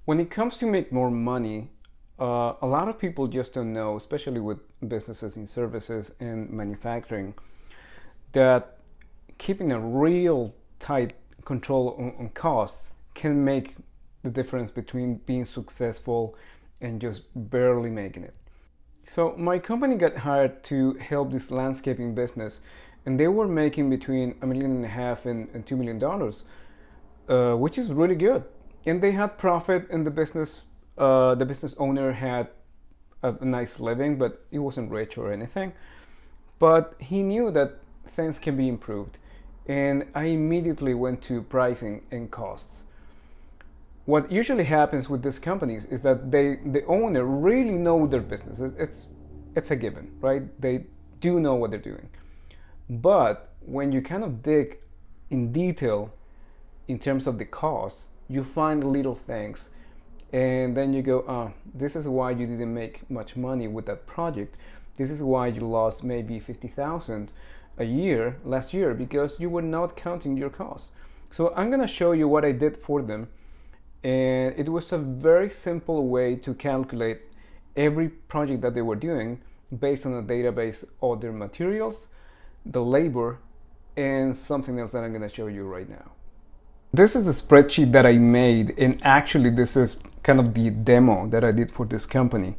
When it comes to make more money, a lot of people just don't know, especially with businesses in services and manufacturing, that keeping a real tight control on costs can make the difference between being successful and just barely making it. So my company got hired to help this landscaping business, and they were making between $1.5 million and $2 million, which is really good. And they had profit in the business. The business owner had a nice living, but he wasn't rich or anything. But he knew that things can be improved, and I immediately went to pricing and costs. What usually happens with these companies is that the owner really know their business. It's a given, right? They do know what they're doing. But when you kind of dig in detail in terms of the costs, you find little things, and then you go, this is why you didn't make much money with that project. This is why you lost maybe 50,000 a year last year, because you were not counting your costs. So I'm gonna show you what I did for them, and it was a very simple way to calculate every project that they were doing based on a database of their materials, the labor, and something else that I'm gonna show you right now. This is a spreadsheet that I made, and actually this is kind of the demo that I did for this company.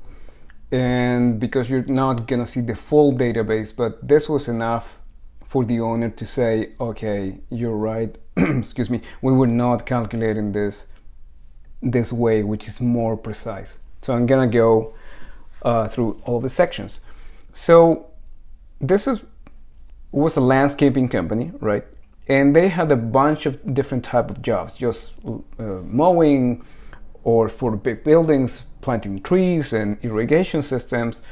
And because you're not gonna see the full database, but this was enough for the owner to say, okay, you're right, excuse me, we were not calculating this way, which is more precise. So I'm gonna go through all the sections. So this was a landscaping company, right? And they had a bunch of different type of jobs, just mowing, or for big buildings, planting trees and irrigation systems.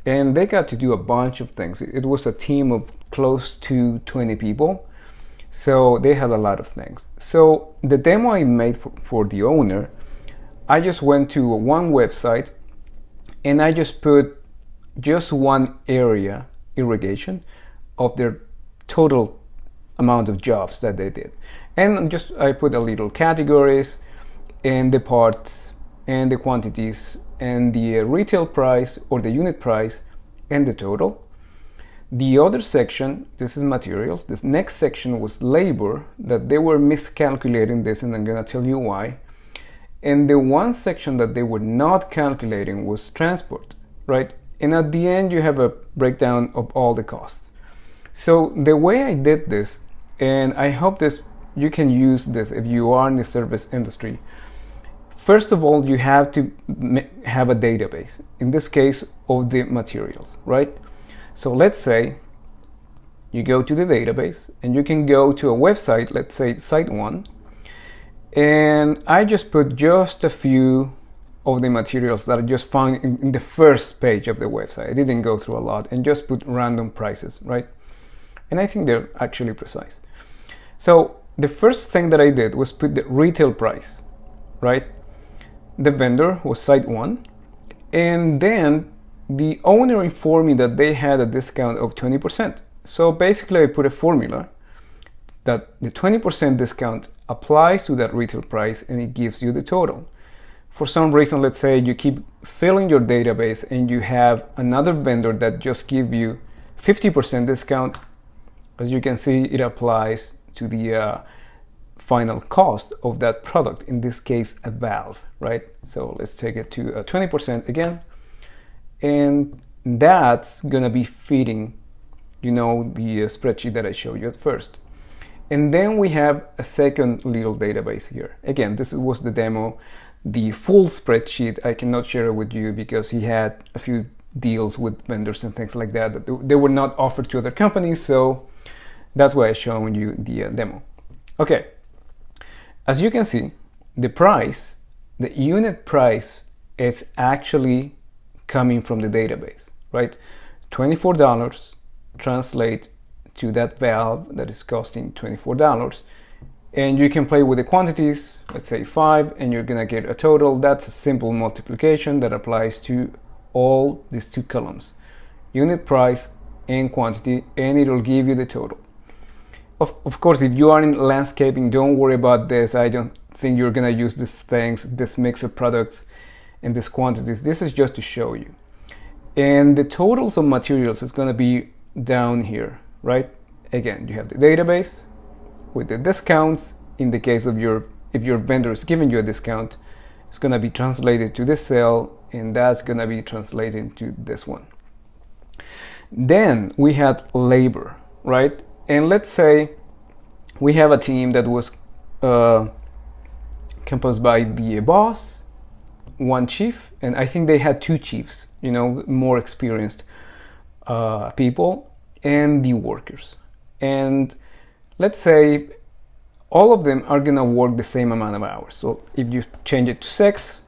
And they got to do a bunch of things. It was a team of close to 20 people. So they had a lot of things. So the demo I made for the owner, I just went to one website and I just put just one area, irrigation, of their total amount of jobs that they did. And just I put a little categories and the parts and the quantities and the retail price or the unit price and the total. The other section, this is materials. This next section was labor, that they were miscalculating this, and I'm gonna tell you why. And the one section that they were not calculating was transport, right? And at the end you have a breakdown of all the costs. So the way I did this, and I hope you can use this if you are in the service industry. First of all, you have to have a database, in this case of the materials, right? So let's say you go to the database and you can go to a website, let's say SiteOne, and I just put just a few of the materials that I just found in the first page of the website. I didn't go through a lot, and just put random prices, right? And I think they're actually precise. So the first thing that I did was put the retail price, right? The vendor was SiteOne, and then the owner informed me that they had a discount of 20%. So basically I put a formula that the 20% discount applies to that retail price, and it gives you the total. For some reason, let's say you keep filling your database and you have another vendor that just give you 50% discount. As you can see, it applies to the final cost of that product, in this case a valve, right? So let's take it to 20% again, and that's gonna be feeding, the spreadsheet that I showed you at first. And then we have a second little database here. Again, this was the demo. The full spreadsheet I cannot share it with you because he had a few deals with vendors and things like that they were not offered to other companies, so that's why I'm showing you the demo. Okay, as you can see, the price, the unit price, is actually coming from the database, right? $24 translate to that valve that is costing $24, and you can play with the quantities. Let's say 5, and you're gonna get a total. That's a simple multiplication that applies to all these two columns, unit price and quantity, and it'll give you the total. Of course, if you are in landscaping, don't worry about this. I don't think you're gonna use these things, this mix of products and these quantities. This is just to show you. And the totals of materials is gonna be down here, right? Again, you have the database with the discounts. In the case of if your vendor is giving you a discount, it's gonna be translated to this cell, and that's gonna be translated to this one. Then we had labor, right? And let's say we have a team that was composed by the boss, one chief, and I think they had two chiefs, more experienced people, and the workers. And let's say all of them are gonna work the same amount of hours. So if you change it to 6,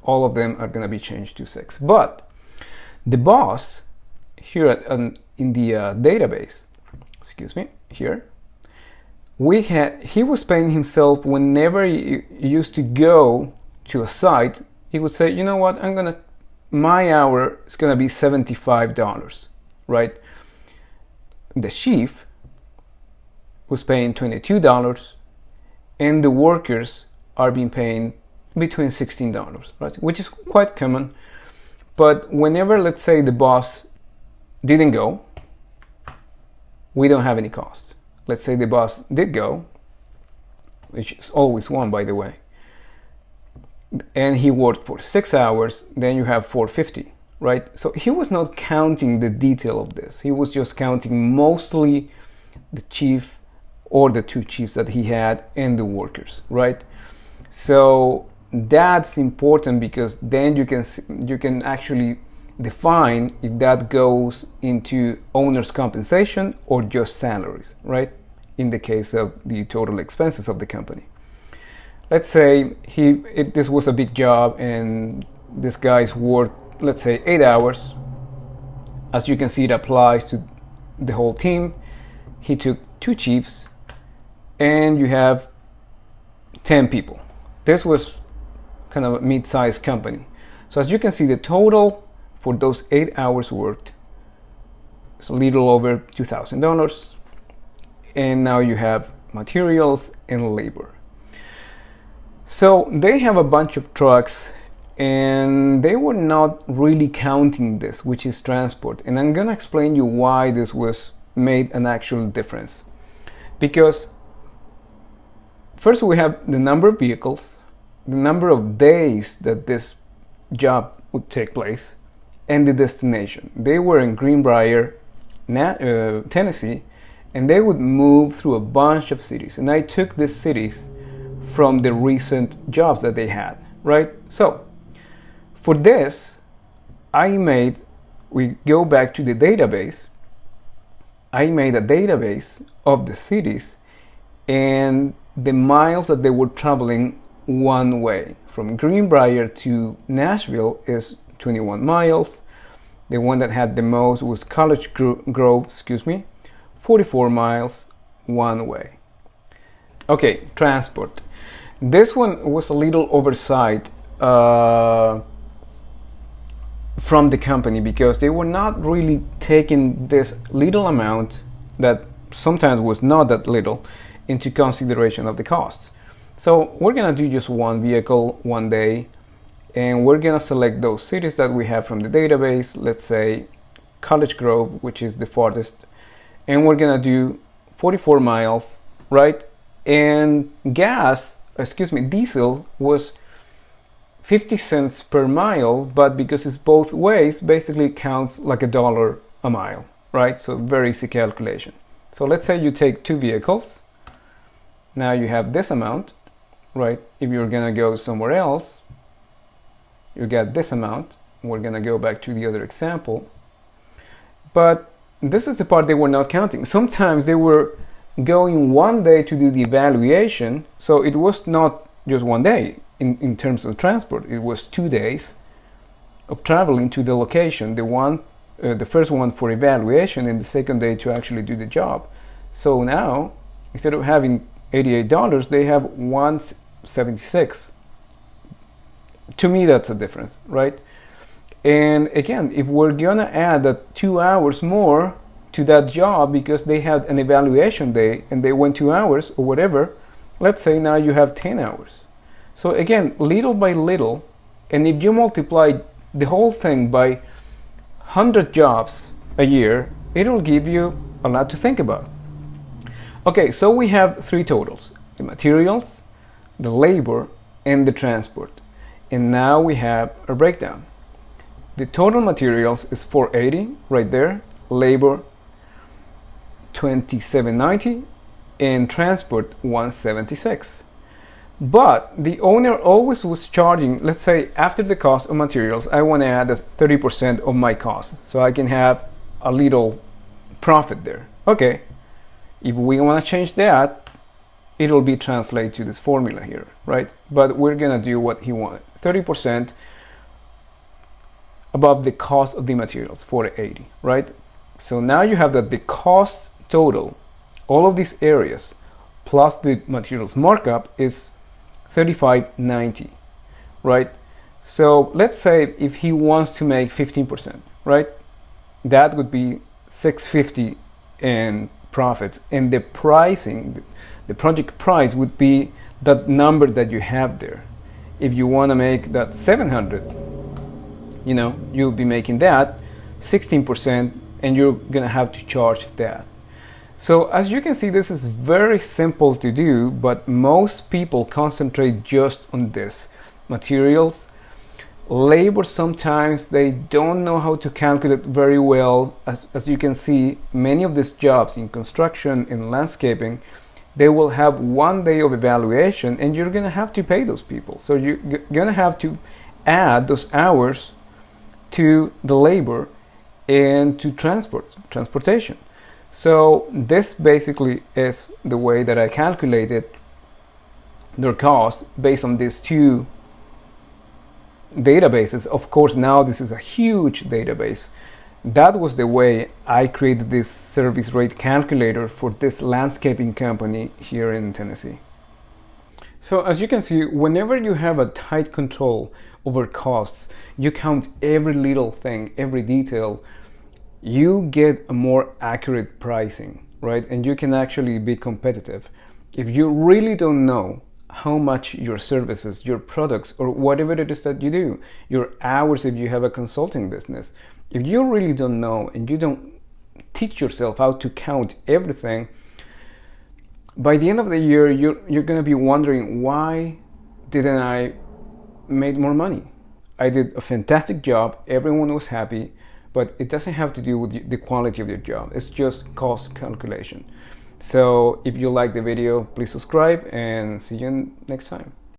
all of them are gonna be changed to 6. But the boss here in the database, here, he was paying himself whenever he used to go to a site. He would say, you know what, my hour is gonna be $75, right? The chief was paying $22, and the workers are being paying between $16, right? Which is quite common. But whenever, let's say, the boss didn't go, we don't have any cost. Let's say the boss did go, which is always one, by the way, and he worked for 6 hours, then you have $450, right? So he was not counting the detail of this. He was just counting mostly the chief or the two chiefs that he had and the workers, right? So that's important, because then you can actually define if that goes into owner's compensation or just salaries, right? In the case of the total expenses of the company. Let's say this was a big job and this guy's worked, let's say, 8 hours. As you can see, it applies to the whole team. He took two chiefs, and you have 10 people. This was kind of a mid-sized company. So as you can see, the total for those 8 hours worked is a little over $2,000. And now you have materials and labor. So they have a bunch of trucks, and they were not really counting this, which is transport. And I'm gonna explain you why this was made an actual difference. Because first we have the number of vehicles, the number of days that this job would take place, and the destination. They were in Greenbrier, Tennessee, and they would move through a bunch of cities. And I took these cities from the recent jobs that they had, right? So for this, we go back to the database. I made a database of the cities and the miles that they were traveling one way. From Greenbrier to Nashville is 21 miles. The one that had the most was College Grove, 44 miles one way. Okay, transport. This one was a little oversight from the company, because they were not really taking this little amount, that sometimes was not that little, into consideration of the costs. So we're gonna do just one vehicle one day, and we're gonna select those cities that we have from the database. Let's say College Grove, which is the farthest, and we're gonna do 44 miles, right? And diesel was 50 cents per mile, but because it's both ways, basically counts like $1 a mile, right? So very easy calculation. So let's say you take two vehicles. Now you have this amount, right? If you're gonna go somewhere else, you get this amount. We're gonna go back to the other example. But this is the part they were not counting. Sometimes they were going one day to do the evaluation, so it was not just one day in terms of transport. It was 2 days of traveling to the location. The first one for evaluation, and the second day to actually do the job. So now, instead of having $88, they have $176. To me, that's a difference, right? And again, if we're gonna add that 2 hours more to that job because they had an evaluation day and they went 2 hours or whatever, let's say now you have 10 hours. So again, little by little, and if you multiply the whole thing by 100 jobs a year, it'll give you a lot to think about. Okay, so we have three totals: the materials, the labor, and the transport. And now we have a breakdown. The total materials is 480 right there, labor 2790, and transport 176. But the owner always was charging, let's say after the cost of materials, I want to add 30% of my cost so I can have a little profit there. Okay, if we want to change that, it'll be translated to this formula here, right? But we're gonna do what he wanted, 30% above the cost of the materials, 480, right? So now you have that the cost total, all of these areas plus the materials markup is 3590, right? So let's say if he wants to make 15%, right? That would be 650 in profits, and the pricing, the project price would be that number that you have there. If you want to make that 700, you know, you'll be making that 16%, and you're gonna have to charge that. So as you can see, this is very simple to do, but most people concentrate just on this. Materials, labor, sometimes they don't know how to calculate very well. As you can see, many of these jobs in construction, in landscaping, they will have 1 day of evaluation, and you're gonna have to pay those people. So you're gonna have to add those hours to the labor and to transportation. So this basically is the way that I calculated their cost based on these two databases. Of course, now this is a huge database. That was the way I created this service rate calculator for this landscaping company here in Tennessee. So as you can see, whenever you have a tight control over costs, you count every little thing, every detail, you get a more accurate pricing, right? And you can actually be competitive. If you really don't know how much your services, your products, or whatever it is that you do, your hours if you have a consulting business, if you really don't know and you don't teach yourself how to count everything, by the end of the year, you're going to be wondering, why didn't I make more money? I did a fantastic job, everyone was happy, but it doesn't have to do with the quality of your job. It's just cost calculation. So if you like the video, please subscribe, and see you next time.